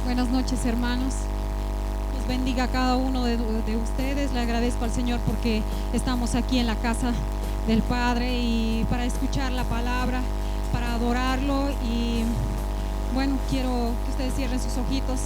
Buenas noches, hermanos. Dios bendiga a cada uno de ustedes. Le agradezco al Señor porque estamos aquí en la casa del Padre y para escuchar la palabra, para adorarlo. Y bueno, quiero que ustedes cierren sus ojitos.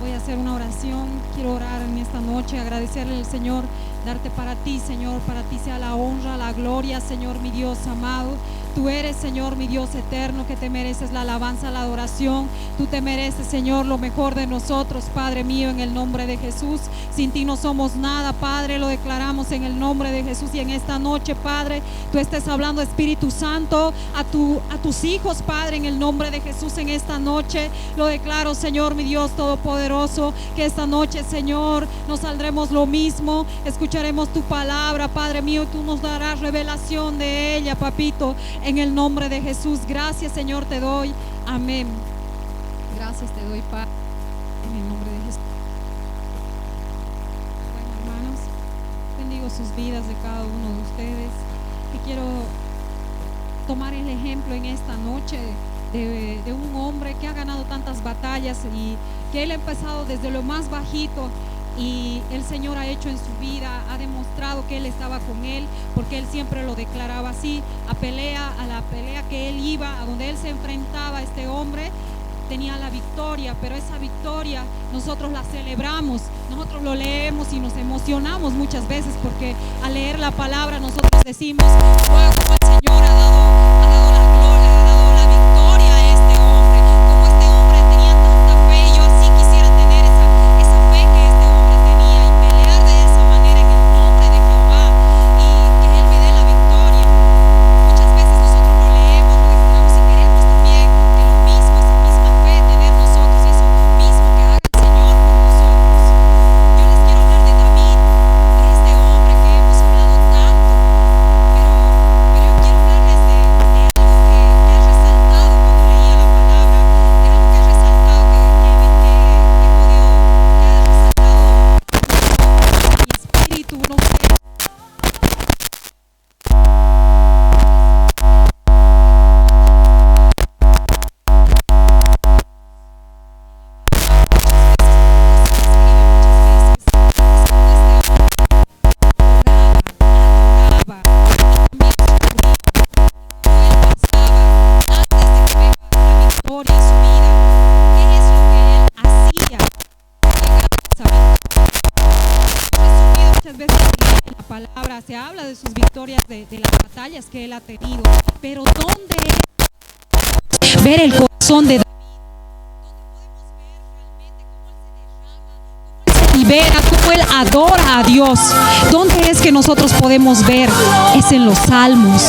Voy a hacer una oración. Quiero orar en esta noche, agradecerle al Señor, darte para ti, Señor. Para ti sea la honra, la gloria, Señor, mi Dios amado. Tú eres, Señor, mi Dios eterno, que te mereces la alabanza, la adoración. Tú te mereces, Señor, lo mejor de nosotros, Padre mío, en el nombre de Jesús. Sin ti no somos nada, Padre, lo declaramos en el nombre de Jesús. Y en esta noche, Padre, tú estés hablando, Espíritu Santo, a tus hijos, Padre, en el nombre de Jesús. En esta noche lo declaro, Señor, mi Dios todopoderoso, que esta noche, Señor, nos saldremos lo mismo, escucharemos tu palabra, Padre mío, y tú nos darás revelación de ella, papito, en el nombre de Jesús. Gracias, Señor, te doy. Amén. Gracias te doy, Padre, en el nombre de Jesús. Bueno, hermanos, bendigo sus vidas de cada uno de ustedes. Y quiero tomar el ejemplo en esta noche de un hombre que ha ganado tantas batallas y que él ha empezado desde lo más bajito. Y el Señor ha hecho en su vida, ha demostrado que Él estaba con él, porque Él siempre lo declaraba así. A la pelea que Él iba, a donde Él se enfrentaba, este hombre tenía la victoria, pero esa victoria nosotros la celebramos, nosotros lo leemos y nos emocionamos muchas veces, porque al leer la palabra nosotros decimos: wow, como el Señor ha dado la gloria, ha dado la victoria a este hombre, como este hombre tenía tanta fe. Y yo así quisiera tener esa fe que este hombre tenía y pelear de esa manera en el nombre de Jehová y que Él me dé la victoria. Muchas veces nosotros lo leemos, lo declaramos y queremos también que lo mismo, esa misma fe tener nosotros, y eso mismo que haga el Señor por nosotros. Yo les quiero hablar de David, de este hombre que hemos hablado tanto, pero yo quiero hablarles de algo que ha resaltado cuando leía la palabra, de algo que ha resaltado que ha resaltado mi espíritu, no sé. Se habla de sus victorias, de las batallas que él ha tenido, pero ¿dónde ver el corazón de David? ¿Dónde podemos ver realmente cómo él se derrama, cómo él se libera, cómo él adora a Dios? ¿Dónde es que nosotros podemos ver? Es en los salmos.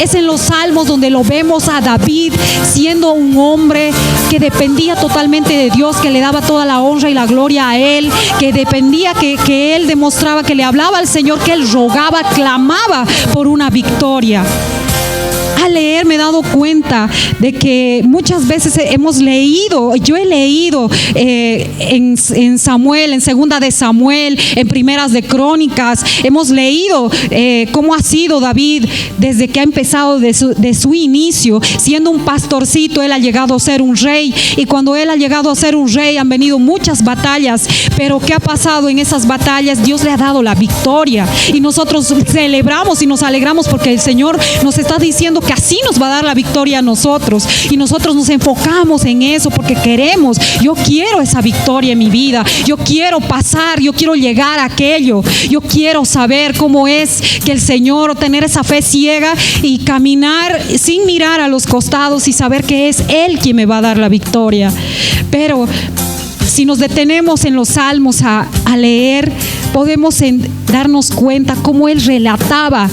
Es en los salmos donde lo vemos a David siendo un hombre que dependía totalmente de Dios, que le daba toda la honra y la gloria a Él, que dependía, que Él demostraba, que le hablaba al Señor, que Él rogaba, clamaba por una victoria. Al leer me he dado cuenta de que muchas veces hemos leído, yo he leído en Samuel, en segunda de Samuel, en primeras de Crónicas, hemos leído cómo ha sido David desde que ha empezado de su inicio, siendo un pastorcito. Él ha llegado a ser un rey, y cuando él ha llegado a ser un rey han venido muchas batallas, pero ¿qué ha pasado en esas batallas? Dios le ha dado la victoria y nosotros celebramos y nos alegramos porque el Señor nos está diciendo que así nos va a dar la victoria a nosotros, y nosotros nos enfocamos en eso porque queremos. Yo quiero esa victoria en mi vida, yo quiero pasar, yo quiero llegar a aquello, yo quiero saber cómo es que el Señor, tener esa fe ciega y caminar sin mirar a los costados y saber que es Él quien me va a dar la victoria. Pero si nos detenemos en los salmos a leer, podemos darnos cuenta cómo él relataba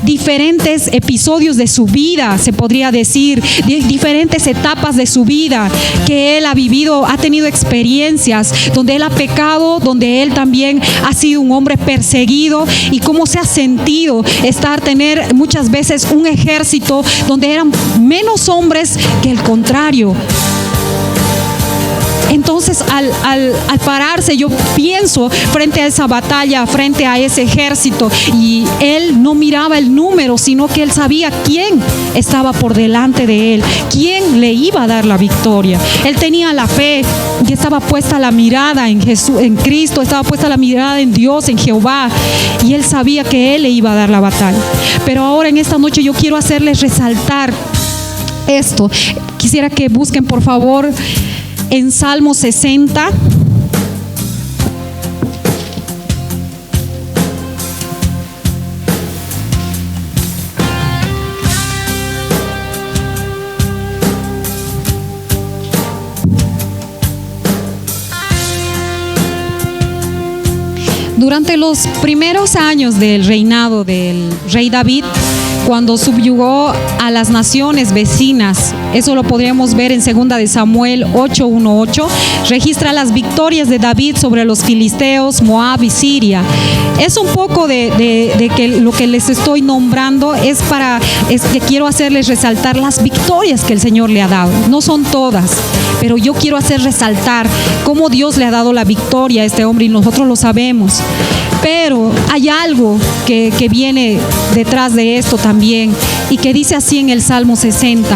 diferentes episodios de su vida, se podría decir, diferentes etapas de su vida que él ha vivido, ha tenido experiencias donde él ha pecado, donde él también ha sido un hombre perseguido, y cómo se ha sentido tener muchas veces un ejército donde eran menos hombres que el contrario. Entonces al pararse, yo pienso frente a esa batalla, frente a ese ejército, y él no miraba el número, sino que él sabía quién estaba por delante de él, quién le iba a dar la victoria. Él tenía la fe y estaba puesta la mirada en Jesús, en Cristo, estaba puesta la mirada en Dios, en Jehová, y él sabía que él le iba a dar la batalla. Pero ahora en esta noche yo quiero hacerles resaltar esto. Quisiera que busquen por favor en Salmo 60. Durante los primeros años del reinado del rey David, cuando subyugó a las naciones vecinas, eso lo podríamos ver en 2 de Samuel 8:1-8, registra las victorias de David sobre los filisteos, Moab y Siria. Es un poco de que lo que les estoy nombrando es que quiero hacerles resaltar las victorias que el Señor le ha dado. No son todas, pero yo quiero hacer resaltar cómo Dios le ha dado la victoria a este hombre, y nosotros lo sabemos. Pero hay algo que viene detrás de esto también, y que dice así en el Salmo 60.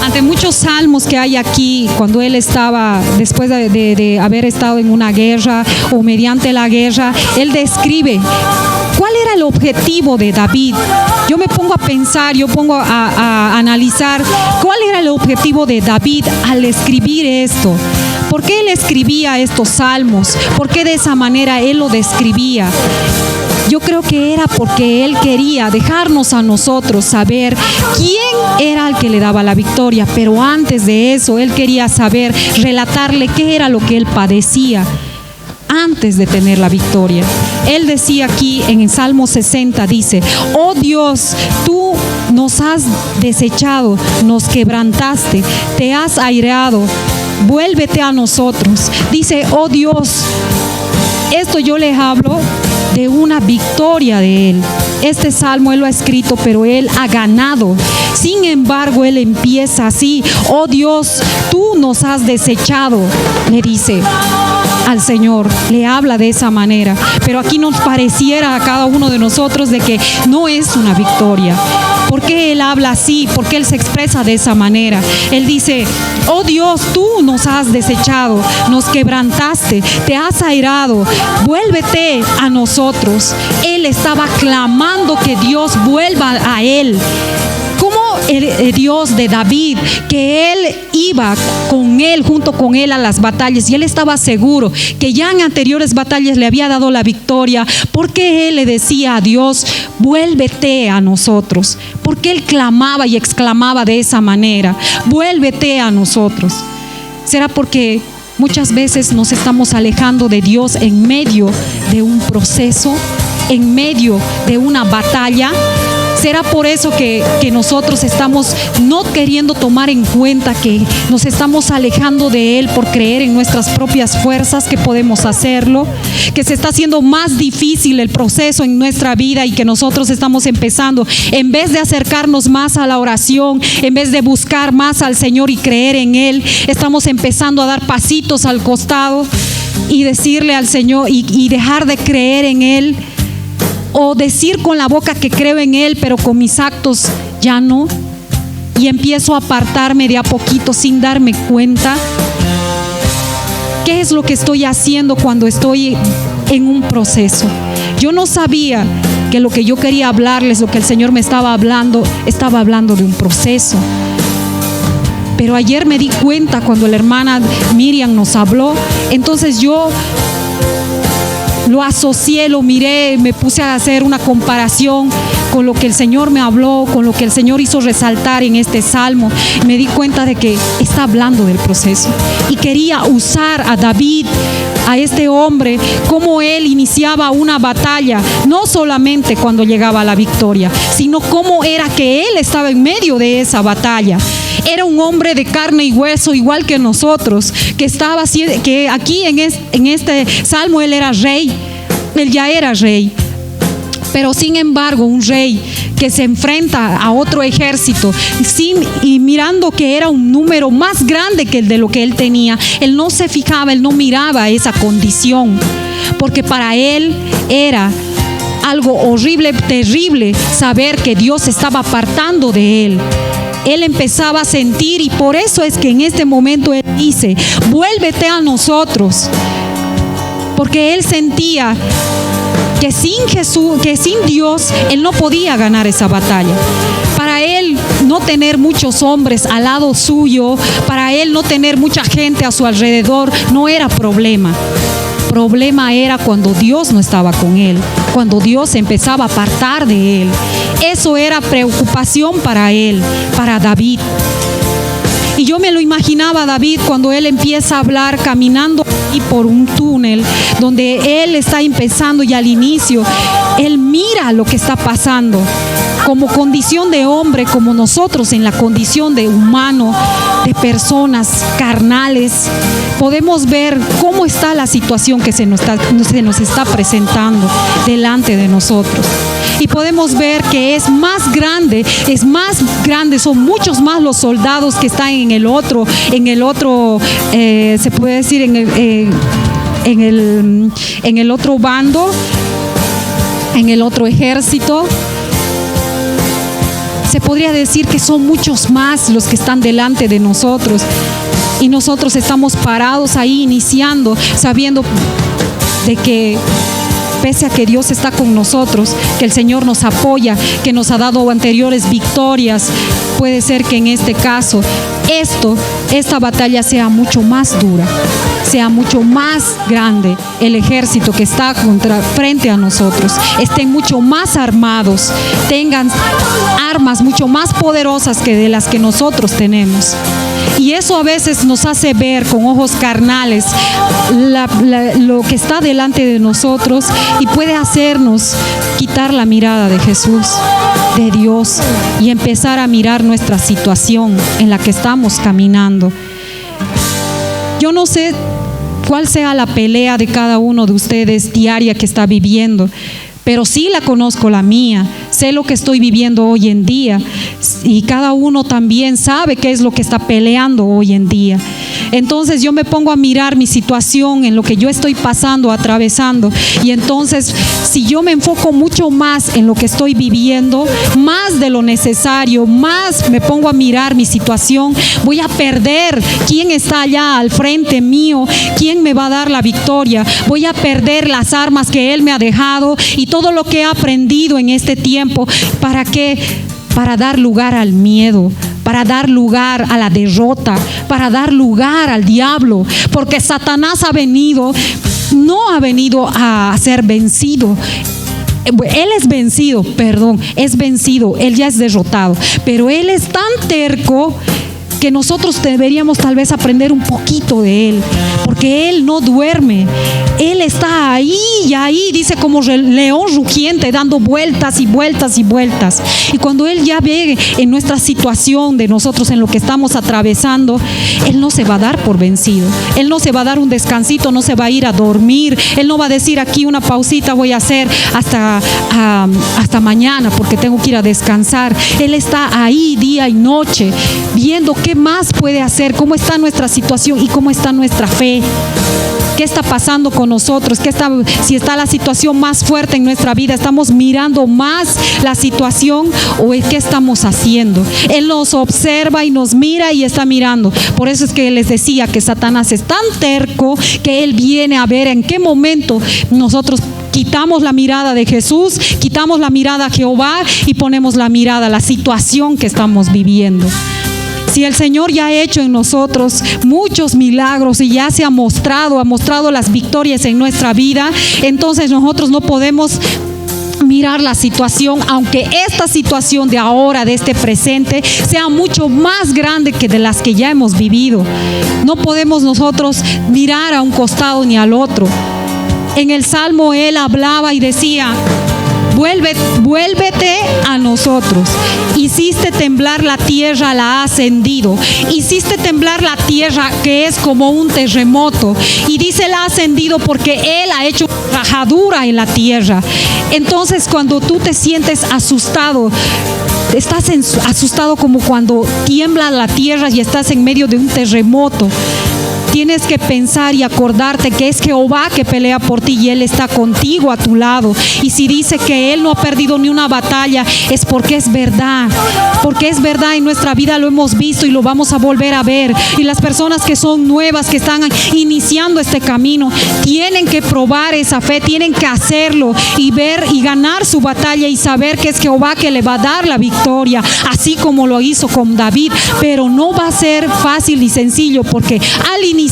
Ante muchos salmos que hay aquí, cuando él estaba, después de haber estado en una guerra o mediante la guerra, él describe cuál era el objetivo de David. Yo me pongo a pensar, yo pongo a analizar cuál era el objetivo de David al escribir esto. ¿Por qué él escribía estos salmos? ¿Por qué de esa manera él lo describía? Yo creo que era porque él quería dejarnos a nosotros saber quién era el que le daba la victoria, pero antes de eso él quería saber, relatarle qué era lo que él padecía antes de tener la victoria. Él decía aquí en el Salmo 60, dice: oh Dios, tú nos has desechado, nos quebrantaste, te has aireado, vuélvete a nosotros. Dice: oh Dios. Esto yo les hablo de una victoria de él. Este salmo él lo ha escrito, pero él ha ganado. Sin embargo, él empieza así: oh Dios, tú nos has desechado, le dice al Señor, le habla de esa manera. Pero aquí nos pareciera a cada uno de nosotros de que no es una victoria. ¿Por qué él habla así? ¿Por qué él se expresa de esa manera? Él dice: oh Dios, tú nos has desechado, nos quebrantaste, te has airado, vuélvete a nosotros. Él estaba clamando que Dios vuelva a él. El Dios de David, que él iba con él, junto con él a las batallas, y él estaba seguro que ya en anteriores batallas le había dado la victoria. ¿Por qué él le decía a Dios: vuélvete a nosotros? ¿Por qué él clamaba y exclamaba de esa manera: vuélvete a nosotros? ¿Será porque muchas veces nos estamos alejando de Dios en medio de un proceso, en medio de una batalla? ¿Será por eso que nosotros estamos no queriendo tomar en cuenta que nos estamos alejando de Él por creer en nuestras propias fuerzas que podemos hacerlo? Que se está haciendo más difícil el proceso en nuestra vida, y que nosotros estamos empezando, en vez de acercarnos más a la oración, en vez de buscar más al Señor y creer en Él, estamos empezando a dar pasitos al costado y decirle al Señor y dejar de creer en Él. O decir con la boca que creo en Él, pero con mis actos ya no. Y empiezo a apartarme de a poquito sin darme cuenta. ¿Qué es lo que estoy haciendo cuando estoy en un proceso? Yo no sabía que lo que yo quería hablarles, lo que el Señor me estaba hablando de un proceso. Pero ayer me di cuenta cuando la hermana Miriam nos habló. Entonces yo lo asocié, lo miré, me puse a hacer una comparación con lo que el Señor me habló, con lo que el Señor hizo resaltar en este salmo. Me di cuenta de que está hablando del proceso, y quería usar a David, a este hombre, cómo él iniciaba una batalla, no solamente cuando llegaba a la victoria, sino cómo era que él estaba en medio de esa batalla. Era un hombre de carne y hueso, igual que nosotros, que aquí en este salmo él era rey, él ya era rey. Pero sin embargo, un rey que se enfrenta a otro ejército y mirando que era un número más grande que el de lo que él tenía, él no se fijaba, él no miraba esa condición, porque para él era algo horrible, terrible, saber que Dios se estaba apartando de él. Él empezaba a sentir, y por eso es que en este momento él dice: vuélvete a nosotros, porque él sentía que sin Jesús, que sin Dios, él no podía ganar esa batalla. Para él no tener muchos hombres al lado suyo, para él no tener mucha gente a su alrededor, no era problema. Problema era cuando Dios no estaba con él, cuando Dios se empezaba a apartar de él. Eso era preocupación para él, para David. Y yo me lo imaginaba a David cuando él empieza a hablar caminando y por un túnel donde él está empezando, y al inicio él mira lo que está pasando como condición de hombre, como nosotros en la condición de humano, de personas carnales. Podemos ver cómo está la situación que se nos está presentando delante de nosotros. Y podemos ver que es más grande, son muchos más los soldados que están en el otro, se puede decir en el otro bando, en el otro ejército. Se podría decir que son muchos más los que están delante de nosotros, y nosotros estamos parados ahí iniciando, sabiendo de que pese a que Dios está con nosotros, que el Señor nos apoya, que nos ha dado anteriores victorias, puede ser que en este caso esta batalla sea mucho más dura, sea mucho más grande. El ejército que está frente a nosotros estén mucho más armados, tengan armas mucho más poderosas que de las que nosotros tenemos. Y eso a veces nos hace ver con ojos carnales lo que está delante de nosotros, y puede hacernos quitar la mirada de Jesús, de Dios, y empezar a mirar nuestra situación en la que estamos caminando. Yo no sé cuál sea la pelea de cada uno de ustedes diaria que está viviendo, pero sí la conozco, la mía. Sé lo que estoy viviendo hoy en día, y cada uno también sabe qué es lo que está peleando hoy en día. Entonces yo me pongo a mirar mi situación, en lo que yo estoy pasando, atravesando, y entonces si yo me enfoco mucho más en lo que estoy viviendo, más de lo necesario, más me pongo a mirar mi situación, voy a perder quién está allá al frente mío, quién me va a dar la victoria. Voy a perder las armas que Él me ha dejado y todo lo que he aprendido en este tiempo. ¿Para qué? Para dar lugar al miedo, para dar lugar a la derrota, para dar lugar al diablo, porque Satanás no ha venido a ser vencido. Él es vencido, él ya es derrotado, pero él es tan terco que nosotros deberíamos tal vez aprender un poquito de él, porque él no duerme, él está ahí y ahí, dice, como león rugiente, dando vueltas y vueltas y vueltas. Y cuando él ya ve en nuestra situación de nosotros, en lo que estamos atravesando, él no se va a dar por vencido, él no se va a dar un descansito, no se va a ir a dormir, él no va a decir aquí una pausita voy a hacer hasta mañana porque tengo que ir a descansar. Él está ahí día y noche viendo qué más puede hacer, cómo está nuestra situación y cómo está nuestra fe. ¿Qué está pasando con nosotros? Si está la situación más fuerte en nuestra vida, ¿estamos mirando más la situación o qué estamos haciendo? Él nos observa y nos mira y está mirando. Por eso es que les decía que Satanás es tan terco que él viene a ver en qué momento nosotros quitamos la mirada de Jesús, quitamos la mirada a Jehová y ponemos la mirada a la situación que estamos viviendo. Si el Señor ya ha hecho en nosotros muchos milagros y ya se ha mostrado las victorias en nuestra vida, entonces nosotros no podemos mirar la situación, aunque esta situación de ahora, de este presente, sea mucho más grande que de las que ya hemos vivido. No podemos nosotros mirar a un costado ni al otro. En el Salmo él hablaba y decía: Vuélvete a nosotros. Hiciste temblar la tierra, la has hendido. Hiciste temblar la tierra, que es como un terremoto. Y dice la has hendido porque Él ha hecho rajadura en la tierra. Entonces, cuando tú te sientes asustado, estás asustado como cuando tiembla la tierra y estás en medio de un terremoto. Tienes que pensar y acordarte que es Jehová que pelea por ti y Él está contigo a tu lado. Y si dice que Él no ha perdido ni una batalla, es porque es verdad. Porque es verdad, en nuestra vida lo hemos visto y lo vamos a volver a ver. Y las personas que son nuevas, que están iniciando este camino, tienen que probar esa fe, tienen que hacerlo y ver y ganar su batalla y saber que es Jehová que le va a dar la victoria, así como lo hizo con David. Pero no va a ser fácil y sencillo, porque al iniciar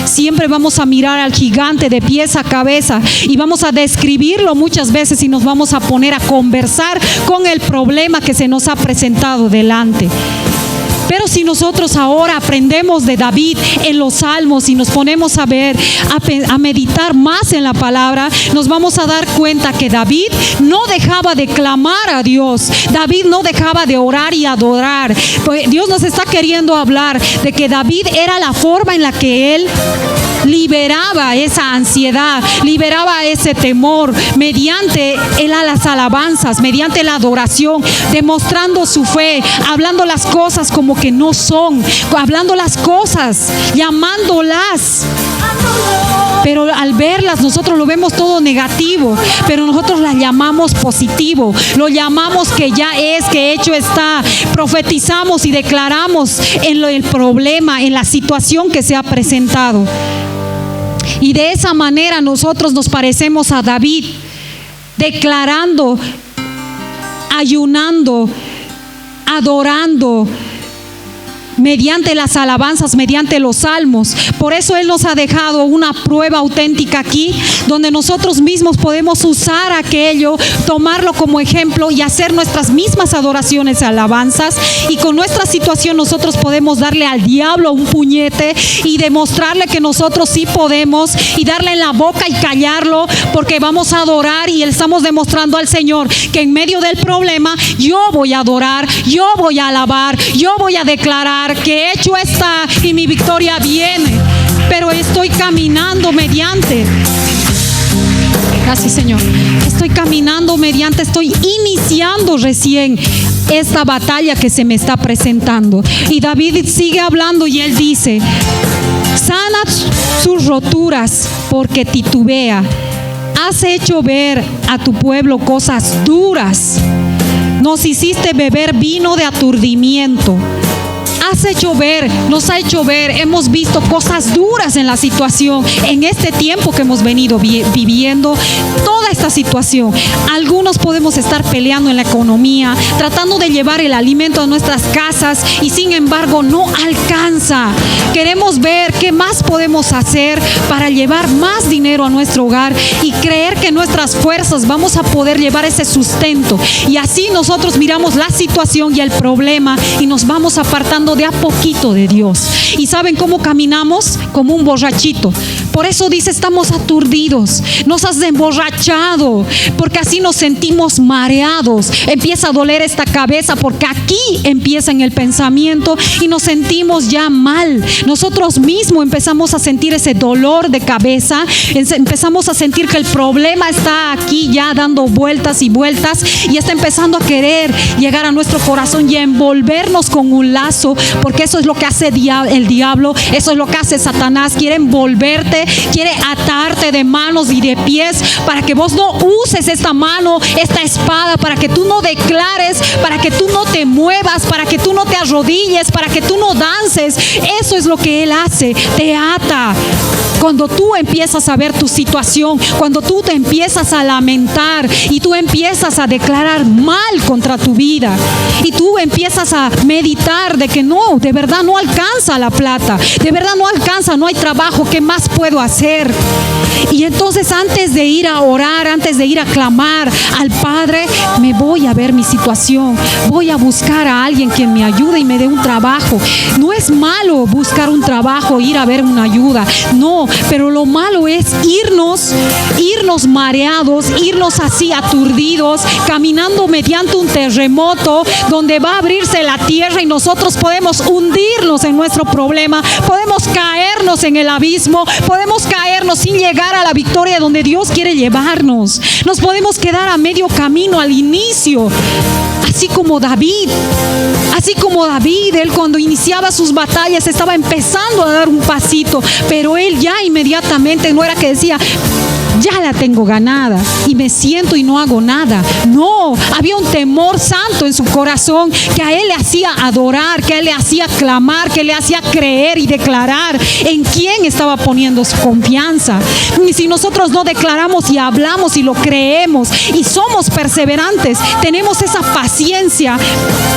siempre vamos a mirar al gigante de pies a cabeza y vamos a describirlo muchas veces y nos vamos a poner a conversar con el problema que se nos ha presentado delante. Pero si nosotros ahora aprendemos de David en los salmos y nos ponemos a ver, a meditar más en la palabra, nos vamos a dar cuenta que David no dejaba de clamar a Dios. David no dejaba de orar y adorar. Pues Dios nos está queriendo hablar de que David era la forma en la que él liberaba esa ansiedad, liberaba ese temor mediante las alabanzas, mediante la adoración, demostrando su fe, hablando las cosas como que no son, hablando las cosas, llamándolas. Pero al verlas nosotros lo vemos todo negativo, pero nosotros las llamamos positivo, lo llamamos que ya es, que hecho está. Profetizamos y declaramos en el problema, en la situación que se ha presentado. Y de esa manera nosotros nos parecemos a David, declarando, ayunando, adorando, mediante las alabanzas, mediante los salmos. Por eso Él nos ha dejado una prueba auténtica aquí, donde nosotros mismos podemos usar aquello, tomarlo como ejemplo y hacer nuestras mismas adoraciones y alabanzas. Y con nuestra situación nosotros podemos darle al diablo un puñete y demostrarle que nosotros sí podemos, y darle en la boca y callarlo, porque vamos a adorar y estamos demostrando al Señor que en medio del problema yo voy a adorar, yo voy a alabar, yo voy a declarar que hecho está y mi victoria viene. Pero estoy caminando mediante. Gracias, Señor. Estoy caminando mediante, estoy iniciando recién esta batalla que se me está presentando. Y David sigue hablando y él dice: sana sus roturas porque titubea. Has hecho ver a tu pueblo cosas duras. Nos hiciste beber vino de aturdimiento. Has hecho ver, nos ha hecho ver, hemos visto cosas duras en la situación, en este tiempo que hemos venido viviendo, toda esta situación. Algunos podemos estar peleando en la economía, tratando de llevar el alimento a nuestras casas y sin embargo no alcanza. Queremos ver qué más podemos hacer para llevar más dinero a nuestro hogar y creer que nuestras fuerzas vamos a poder llevar ese sustento. Y así nosotros miramos la situación y el problema y nos vamos apartando de a poquito de Dios. ¿Y saben cómo caminamos? Como un borrachito. Por eso dice: estamos aturdidos, nos has emborrachado, porque así nos sentimos mareados. Empieza a doler esta cabeza porque aquí empieza en el pensamiento y nos sentimos ya mal. Nosotros mismos empezamos a sentir ese dolor de cabeza, empezamos a sentir que el problema está aquí ya dando vueltas y vueltas y está empezando a querer llegar a nuestro corazón y a envolvernos con un lazo, porque eso es lo que hace el diablo, eso es lo que hace Satanás. Quiere envolverte, quiere atarte de manos y de pies para que vos no uses esta mano, esta espada, para que tú no declares, para que tú no te muevas, para que tú no te arrodilles, para que tú no dances. Eso es lo que él hace, te ata. Cuando tú empiezas a ver tu situación, cuando tú te empiezas a lamentar y tú empiezas a declarar mal contra tu vida y tú empiezas a meditar de que no, de verdad no alcanza la plata, de verdad no alcanza, no hay trabajo, ¿qué más puedo puedo hacer. Y entonces antes de ir a orar, antes de ir a clamar al Padre, me voy a ver mi situación. Voy a buscar a alguien que me ayude y me dé un trabajo. No es malo buscar un trabajo, ir a ver una ayuda. No, pero lo malo es irnos mareados, irnos así aturdidos, caminando mediante un terremoto donde va a abrirse la tierra y nosotros podemos hundirnos en nuestro problema, podemos caernos en el abismo, podemos caernos sin llegar a la victoria donde Dios quiere llevarnos. Nos podemos quedar a medio camino, al inicio, así como David, él cuando iniciaba sus batallas estaba empezando a dar un pasito, pero él ya inmediatamente no era que decía, ya la tengo ganada y me siento y no hago nada. No, había un temor santo en su corazón que a él le hacía adorar, que a él le hacía clamar, que le hacía creer y declarar en quién estaba poniendo su confianza. Y si nosotros no declaramos y hablamos y lo creemos y somos perseverantes, tenemos esa paciencia,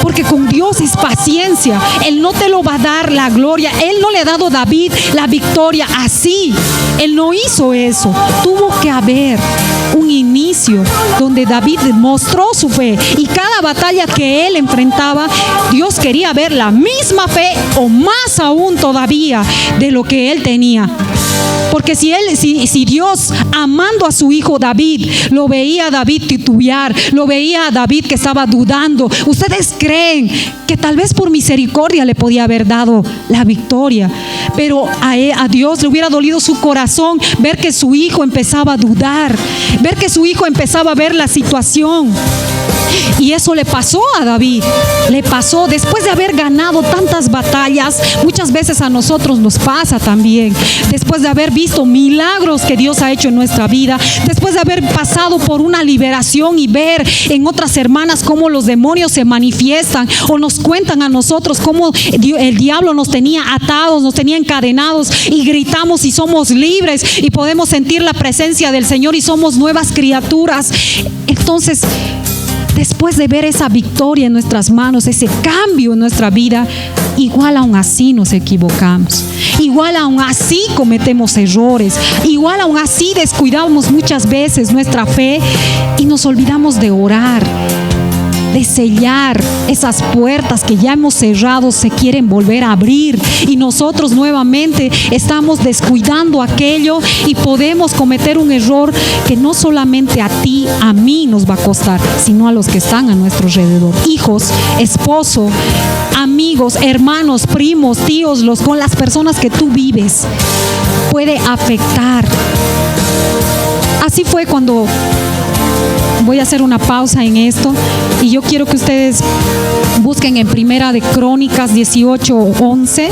porque con Dios es paciencia. Él no te lo va a dar la gloria. Él no le ha dado a David la victoria así. Él no hizo eso. Tuvo que haber un inicio donde David mostró su fe, y cada batalla que él enfrentaba, Dios quería ver la misma fe o más aún todavía de lo que él tenía. Porque si Dios, amando a su hijo David, lo veía a David titubear, lo veía a David que estaba dudando, ¿ustedes creen que tal vez por misericordia le podía haber dado la victoria? Pero a Dios le hubiera dolido su corazón ver que su hijo empezaba a dudar, ver que su hijo empezaba a ver la situación. Y eso le pasó a David, le pasó después de haber ganado tantas batallas. Muchas veces a nosotros nos pasa también, después de haber visto milagros que Dios ha hecho en nuestra vida, después de haber pasado por una liberación y ver en otras hermanas cómo los demonios se manifiestan, o nos cuentan a nosotros cómo el diablo nos tenía atados, nos tenía encadenados, y gritamos y somos libres y podemos sentir la presencia del Señor y somos nuevas criaturas. Entonces, después de ver esa victoria en nuestras manos, ese cambio en nuestra vida, igual aún así nos equivocamos, igual aún así cometemos errores, igual aún así descuidamos muchas veces nuestra fe y nos olvidamos de orar, de sellar esas puertas que ya hemos cerrado. Se quieren volver a abrir y nosotros nuevamente estamos descuidando aquello, y podemos cometer un error que no solamente a ti, a mí nos va a costar, sino a los que están a nuestro alrededor, hijos, esposo, amigos, hermanos, primos, tíos, con las personas que tú vives. Puede afectar. Así fue cuando... Voy a hacer una pausa en esto y yo quiero que ustedes busquen en Primera de Crónicas 18:11.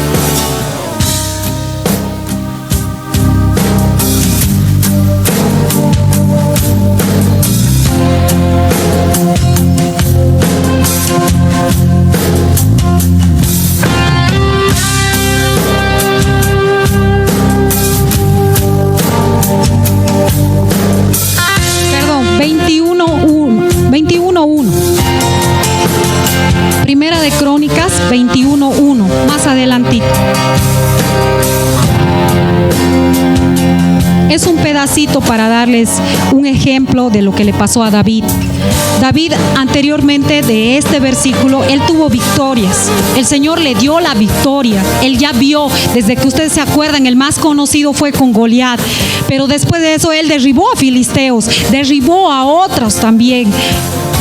Perdón, 21:1. Primera de Crónicas 21:1, más adelantito. Es un pedacito para darles un ejemplo de lo que le pasó a David. David, anteriormente de este versículo, él tuvo victorias. El Señor le dio la victoria. Él ya vio, desde que ustedes se acuerdan, el más conocido fue con Goliat. Pero después de eso, él derribó a filisteos, derribó a otros también,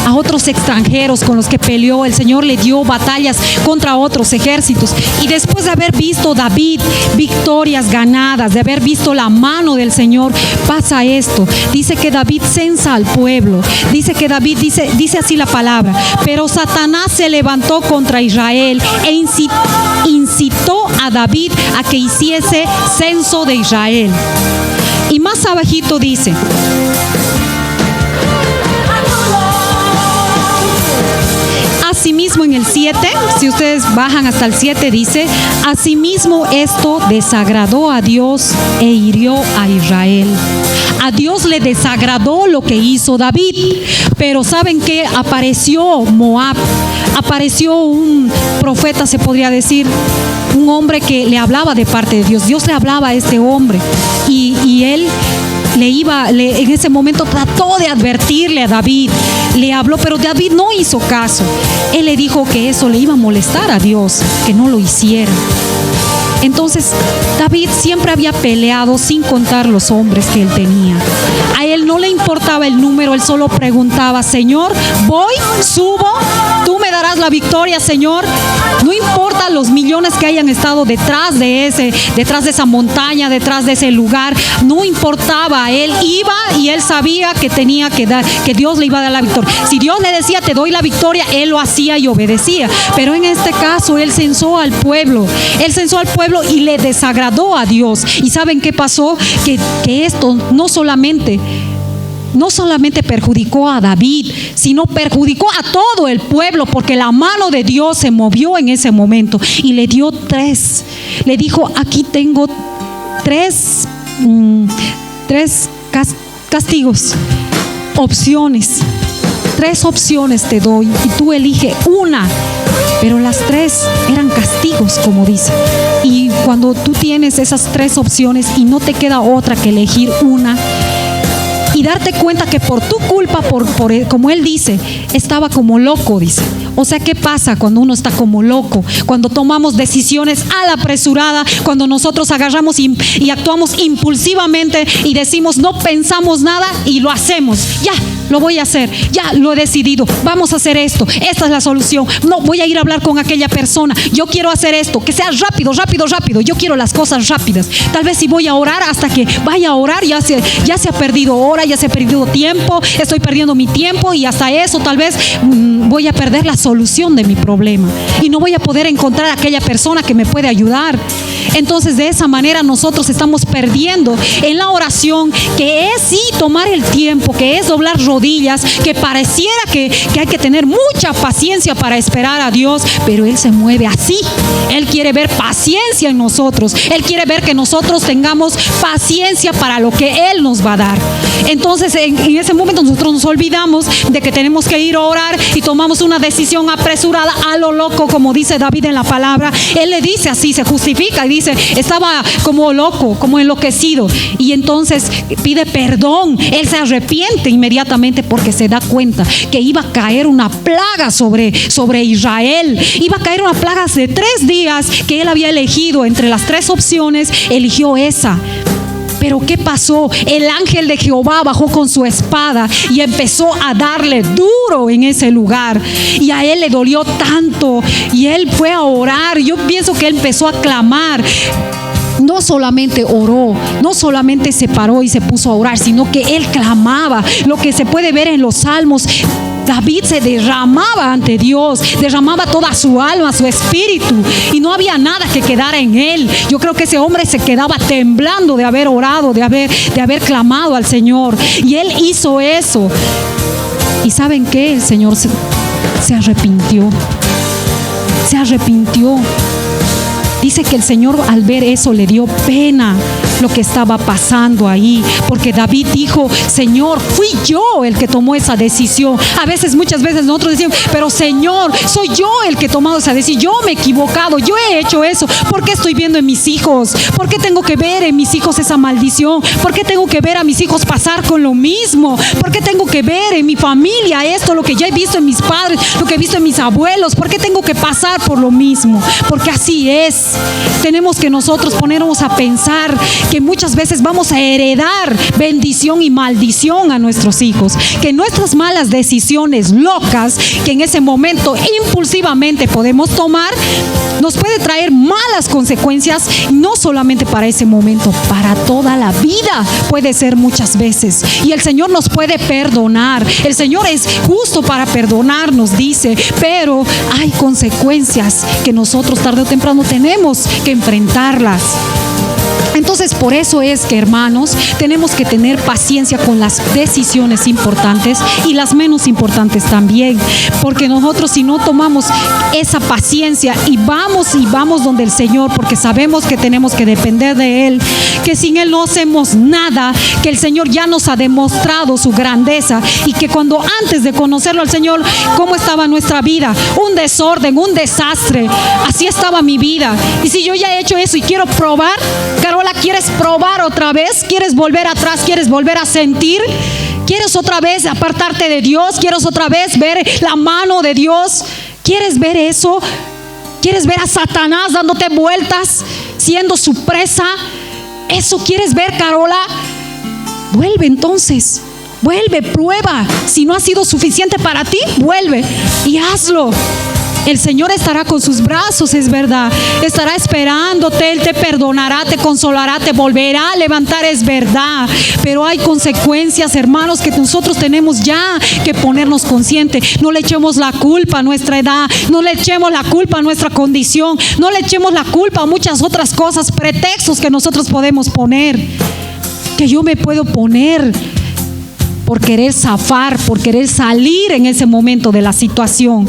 a otros extranjeros con los que peleó. El Señor le dio batallas contra otros ejércitos. Y después de haber visto David victorias ganadas, de haber visto la mano del Señor, pasa esto. Dice que David censa al pueblo. Dice que David dice así la palabra: pero Satanás se levantó contra Israel e incitó a David a que hiciese censo de Israel. Y más abajito dice: asimismo, en el 7, si ustedes bajan hasta el 7, dice: asimismo esto desagradó a Dios e hirió a Israel. A Dios le desagradó lo que hizo David, pero ¿saben qué? Apareció Moab, apareció un profeta, se podría decir, un hombre que le hablaba de parte de Dios. Dios le hablaba a este hombre y él en ese momento trató de advertirle a David, le habló, pero David no hizo caso. Él le dijo que eso le iba a molestar a Dios, que no lo hiciera. Entonces David siempre había peleado sin contar los hombres que él tenía. A él no le importaba el número, él solo preguntaba: Señor, voy, subo, tú me darás la victoria, Señor. No importa los millones que hayan estado detrás de esa montaña, detrás de ese lugar, no importaba. Él iba y él sabía que tenía que dar, que Dios le iba a dar la victoria. Si Dios le decía: te doy la victoria, él lo hacía y obedecía. Pero en este caso él censó al pueblo. Él censó al pueblo y le desagradó a Dios. ¿Y saben qué pasó? Que esto no solamente perjudicó a David, sino perjudicó a todo el pueblo, porque la mano de Dios se movió en ese momento y le dio le dijo: aquí tengo tres castigos, opciones. 3 opciones te doy y tú elige una. Pero las 3 eran castigos, como dice. Y cuando tú tienes esas 3 opciones y no te queda otra que elegir una, y darte cuenta que por tu culpa, como él dice, estaba como loco, dice. O sea, ¿qué pasa cuando uno está como loco? Cuando tomamos decisiones a la apresurada, cuando nosotros agarramos y actuamos impulsivamente y decimos, no pensamos nada y lo hacemos. Ya, lo voy a hacer, ya lo he decidido, vamos a hacer esto, esta es la solución. No, voy a ir a hablar con aquella persona, yo quiero hacer esto, que sea rápido, yo quiero las cosas rápidas. Tal vez si voy a orar, hasta que vaya a orar ya se ha perdido hora, ya se ha perdido tiempo, estoy perdiendo mi tiempo y hasta eso tal vez voy a perder la solución de mi problema y no voy a poder encontrar a aquella persona que me puede ayudar. Entonces de esa manera nosotros estamos perdiendo en la oración, que es sí tomar el tiempo, que es doblar rodillas, que pareciera que hay que tener mucha paciencia para esperar a Dios, pero Él se mueve así. Él quiere ver paciencia en nosotros, Él quiere ver que nosotros tengamos paciencia para lo que Él nos va a dar. Entonces en ese momento nosotros nos olvidamos de que tenemos que ir a orar y tomamos una decisión apresurada a lo loco, como dice David en la palabra. Él le dice así, se justifica y dice, estaba como loco, como enloquecido, y entonces pide perdón. Él se arrepiente inmediatamente porque se da cuenta que iba a caer una plaga sobre Israel. Iba a caer una plaga de 3 días que él había elegido. Entre las 3 opciones eligió esa. Pero ¿qué pasó? El ángel de Jehová bajó con su espada y empezó a darle duro en ese lugar. Y a él le dolió tanto y él fue a orar. Yo pienso que él empezó a clamar. No solamente oró, no solamente se paró y se puso a orar, sino que él clamaba. Lo que se puede ver en los salmos, David se derramaba ante Dios, derramaba toda su alma, su espíritu, y no había nada que quedara en él. Yo creo que ese hombre se quedaba temblando de haber orado, de haber clamado al Señor. Y él hizo eso. ¿Y saben qué? El Señor se arrepintió. Se arrepintió. Dice que el Señor al ver eso le dio pena lo que estaba pasando ahí, porque David dijo, Señor, fui yo el que tomó esa decisión. Muchas veces nosotros decimos, pero Señor, soy yo el que he tomado esa decisión, yo me he equivocado, yo he hecho eso. ¿Por qué estoy viendo en mis hijos? ¿Por qué tengo que ver en mis hijos esa maldición? ¿Por qué tengo que ver a mis hijos pasar con lo mismo? ¿Por qué tengo que ver en mi familia esto, lo que ya he visto en mis padres, lo que he visto en mis abuelos? ¿Por qué tengo que pasar por lo mismo? Porque así es. Tenemos que nosotros ponernos a pensar que muchas veces vamos a heredar bendición y maldición a nuestros hijos, que nuestras malas decisiones locas que en ese momento impulsivamente podemos tomar nos puede traer malas consecuencias, no solamente para ese momento, para toda la vida puede ser muchas veces. Y el Señor nos puede perdonar, el Señor es justo para perdonarnos, dice, pero hay consecuencias que nosotros tarde o temprano tenemos que enfrentarlas. Entonces, por eso es que, hermanos, tenemos que tener paciencia con las decisiones importantes y las menos importantes también, porque nosotros, si no tomamos esa paciencia y vamos donde el Señor, porque sabemos que tenemos que depender de Él, que sin Él no hacemos nada, que el Señor ya nos ha demostrado su grandeza, y que cuando antes de conocerlo al Señor, ¿cómo estaba nuestra vida? Un desorden, un desastre. Así estaba mi vida. Y si yo ya he hecho eso y quiero probar, Carola, ¿quieres probar otra vez? ¿Quieres volver atrás? ¿Quieres volver a sentir? ¿Quieres otra vez apartarte de Dios? ¿Quieres otra vez ver la mano de Dios? ¿Quieres ver eso? ¿Quieres ver a Satanás dándote vueltas, siendo su presa? ¿Eso quieres ver, Carola? Vuelve entonces. Vuelve, prueba. Si no ha sido suficiente para ti, vuelve y hazlo. El Señor estará con sus brazos, es verdad. Estará esperándote, Él te perdonará, te consolará, te volverá a levantar, es verdad. Pero hay consecuencias, hermanos, que nosotros tenemos ya que ponernos conscientes. No le echemos la culpa a nuestra edad, no le echemos la culpa a nuestra condición, no le echemos la culpa a muchas otras cosas, pretextos que nosotros podemos poner, que yo me puedo poner por querer zafar, por querer salir en ese momento de la situación.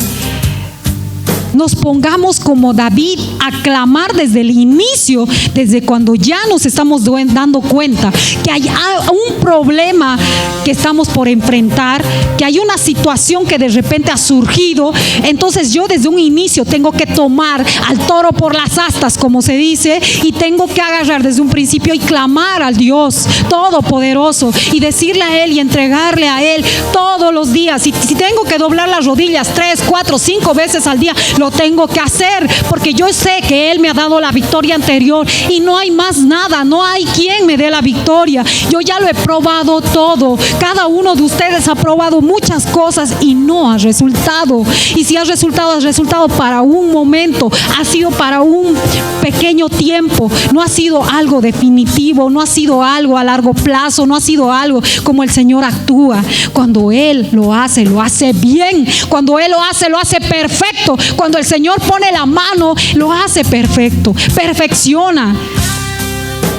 Nos pongamos como David a clamar desde el inicio, desde cuando ya nos estamos dando cuenta que hay un problema que estamos por enfrentar, que hay una situación que de repente ha surgido. Entonces yo desde un inicio tengo que tomar al toro por las astas, como se dice, y tengo que agarrar desde un principio y clamar al Dios Todopoderoso y decirle a Él y entregarle a Él todos los días. Si tengo que doblar las rodillas 3, 4, 5 veces al día, lo tengo que hacer, porque yo sé que Él me ha dado la victoria anterior y no hay más nada, no hay quien me dé la victoria. Yo ya lo he probado todo. Cada uno de ustedes ha probado muchas cosas y no ha resultado. Y si ha resultado para un momento, ha sido para un pequeño tiempo, no ha sido algo definitivo, no ha sido algo a largo plazo, no ha sido algo como el Señor actúa. Cuando Él lo hace bien. Cuando Él lo hace perfecto. Cuando el Señor pone la mano, lo hace perfecto, perfecciona.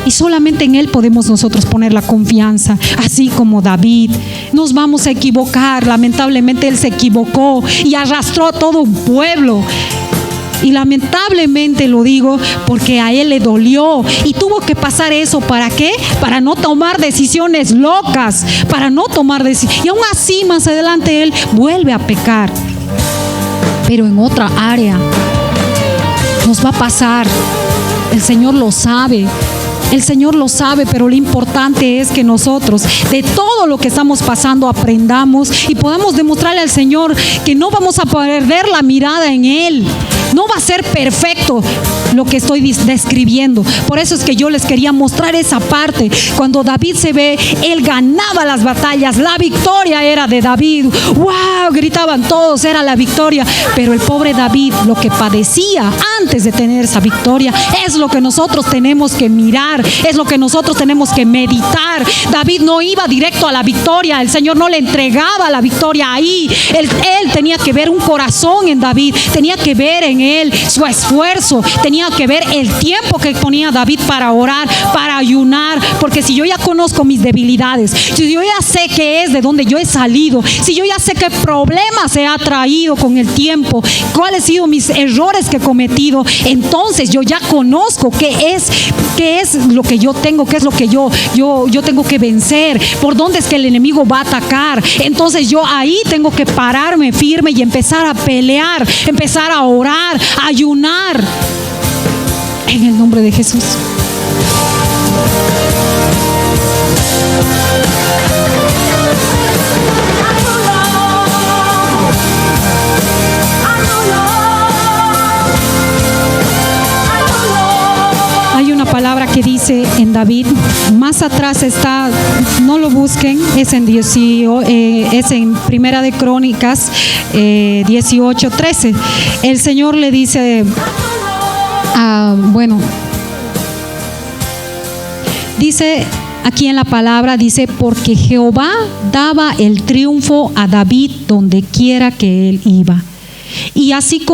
Y solamente en Él podemos nosotros poner la confianza, así como David. Nos vamos a equivocar, lamentablemente Él se equivocó y arrastró a todo un pueblo. Y lamentablemente lo digo porque a Él le dolió y tuvo que pasar eso. ¿Para qué? Para no tomar decisiones locas, y aún así más adelante Él vuelve a pecar, pero en otra área. Nos va a pasar. El Señor lo sabe. Pero lo importante es que nosotros, de todo lo que estamos pasando, aprendamos y podamos demostrarle al Señor que no vamos a perder la mirada en Él. No va a ser perfecto lo que estoy describiendo. Por eso es que yo les quería mostrar esa parte. Cuando David se ve, él ganaba las batallas. La victoria era de David. ¡Wow! Gritaban todos, era la victoria. Pero el pobre David, lo que padecía antes de tener esa victoria, es lo que nosotros tenemos que mirar. Es lo que nosotros tenemos que meditar. David no iba directo a la victoria. El Señor no le entregaba la victoria ahí. Él tenía que ver un corazón en David. Tenía que ver en él su esfuerzo. Tenía que ver el tiempo que ponía David para orar, para ayunar. Porque si yo ya conozco mis debilidades, si yo ya sé qué es de donde yo he salido, si yo ya sé qué problemas he traído con el tiempo, cuáles han sido mis errores que he cometido, entonces yo ya conozco qué es lo que yo tengo, qué es lo que yo tengo que vencer, por dónde es que el enemigo va a atacar. Entonces yo ahí tengo que pararme firme y empezar a pelear, empezar a orar, a ayunar en el nombre de Jesús. Palabra que dice en David, más atrás está, no lo busquen, es en Primera de Crónicas 18:13. El Señor le dice, dice aquí en la palabra, dice, porque Jehová daba el triunfo a David donde quiera que él iba. Y así como